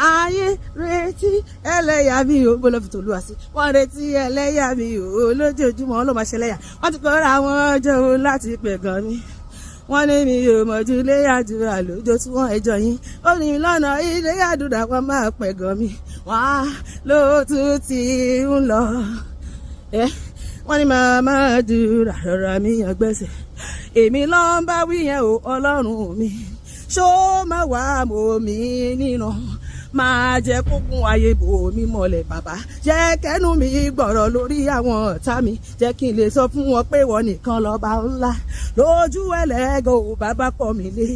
ayé retí ẹlẹ́yà mi ò gbọ́dọ̀ fi tòlúwa sí wọ́n retí ẹlẹ́yà mi ò lójoojúmọ́ ló máa ṣẹlẹ́yà wọ́n ti kọ́ra wọn jọ láti pẹ̀gàn mi wọ́n ní mi ò mọ̀jú ilé àdúrà lójó tí wọ́n ẹjọ́ yín ó ní lọ́nà ilé àdúrà wọn máa pẹ̀gàn mi wọ́n á ló tún ti ń lọ wọ́n ní màmá àdúrà rọra mi yàn gbẹ́sẹ̀ èmi ló ń bá wí yẹn o ọlọ́run mi ṣó má wà mọ́ mi nínú máa jẹ́ kókun ayé bò mí mọ́lẹ̀ bàbá jẹ́ kẹ́nu mi gbọ̀rọ̀ lórí àwọn ọ̀tá mi jẹ́ kí n lè sọ fún wọn pé wọ́n nìkan lọ́ba ńlá lójú ẹlẹ́gàn ò bàbá pọ̀ mí lé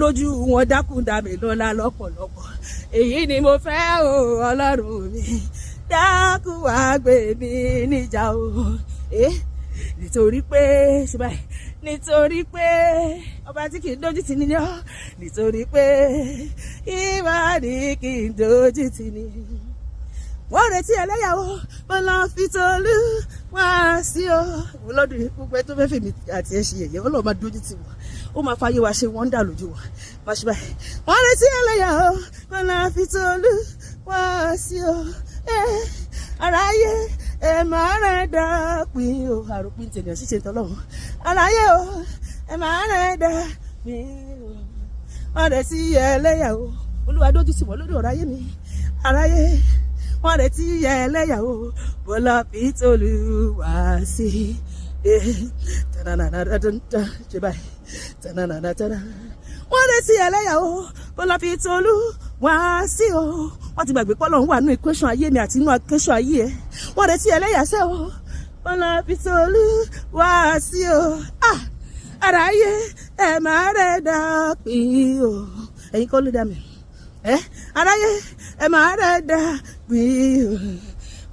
lójú wọn dákúndà mi lọ́lá lọ́pọ̀lọpọ̀ èyí ni mo fẹ́ o ọlọ́run mi dákun wá gbé mi níjà o nítorí pé ṣe báyìí nítorí pé ọba tí kì í dójú tì ní yọ nítorí pé ìwádìí kì í dójú tì ní. wọ́n retí ẹlẹ́yàwó bọ́lá fitolú wá sí o lọ́dún gbogbo ẹ tó fẹ́ fèmí àti ẹ ṣe yẹ̀yẹ́ ọlọ́run máa dójú tì wọ́n ó máa fàyè wá ṣe wọ́n ń dà lójú wa máa ṣe báyìí. wọ́n retí ẹlẹ́yàwó bọ́lá fitolú wá sí o aráyé ẹ máa rẹ̀ dàpín o àròpin tènìyàn ṣíṣe tọ́lọ́run aráyé o ẹ máa rẹ̀ dàpín o wọ́n rẹ̀ sí ẹlẹ́yàwó olúwa dójú tì wọ́n lórí ọ̀rọ̀ ayé mi aráyé wọ́n rẹ̀ sí ẹlẹ́yàwó bọ́lá fitolú wá sí ṣe báyìí wọ́n rẹ̀ sí ẹlẹ́yàwó bọ́lá fitolú wá sí o wọ́n ti gbàgbé pọ́lọ́run wà nínú equation ayé mi àti inú equation ayé ẹ̀ wọ́n retí ẹlẹ́yàsẹ́ o bọ́lá fitolú wá sí o aráyé ẹ máa rẹ̀ dàpín o ẹ̀yin kọ́ ló dá mi aráyé ẹ máa rẹ̀ dàpín o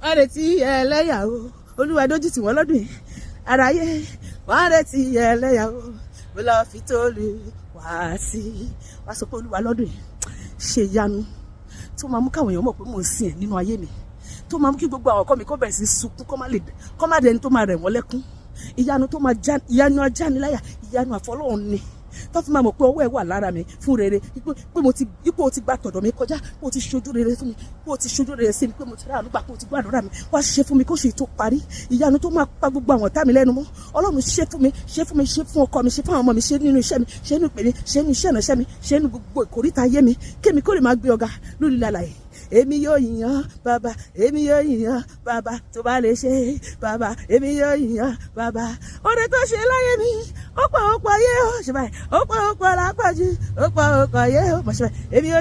wọ́n retí ẹlẹ́yàwó olúwa dójú tì wọ́n lọ́dún yìí aráyé wọ́n retí ẹlẹ́yàwó bọ́lá fitolú wá sí wá sọ pé olúwa lọ́dún yìí ṣe ìyanu tó máa mú káwọn èèyàn mọ̀ pé mò ń sìn ẹ̀ nínú ayé mi tó máa mú kí gbogbo àwọn ọkọ mi kó bẹ̀rẹ̀ sí sunkún kó má dẹni tó máa rẹ̀ wọ́n lẹ́kún ìyanu tó máa ìyanu ajániláyà ìyanu àfọlọ́run ni tó fi máa mọ̀ pé ọwọ́ ẹ̀ wà lára mi fún rere pé ipò ti gba tọ̀dọ̀ mi kọjá pé o ti ṣojú rere fún mi pé o ti ṣojú rere sí mi pé mo ti rà àánú gbà pé o ti gbàdúrà mi wá ṣe fún mi kó ṣe tó parí ìyanu tó máa pa gbogbo àwọn ọ̀tá mi lẹ́nu mọ́ ọlọ́run ṣe fún mi ṣe fún ọkọ mi ṣe fún àwọn ọmọ mi ṣe nínú iṣẹ́ mi ṣe nínú ìpè mi ṣe nínú iṣẹ́ ìránṣẹ́ mi ṣe nínú gbogbo ìkórìtà ayé mi kémi kó lè máa gbé ọ̀gá lórí lálàyé èmi yóò yìnyàn bàbá èmi yóò yìnyàn bàbá tó bá lè ṣe bàbá èmi yóò yìnyàn bàbá oore tó ṣe láyé mi ó pọ̀ ayé ó ṣe báyìí ó pọ̀ lápájú ó pọ̀ ayé ó mọ̀ ṣe báyìí èmi yóò.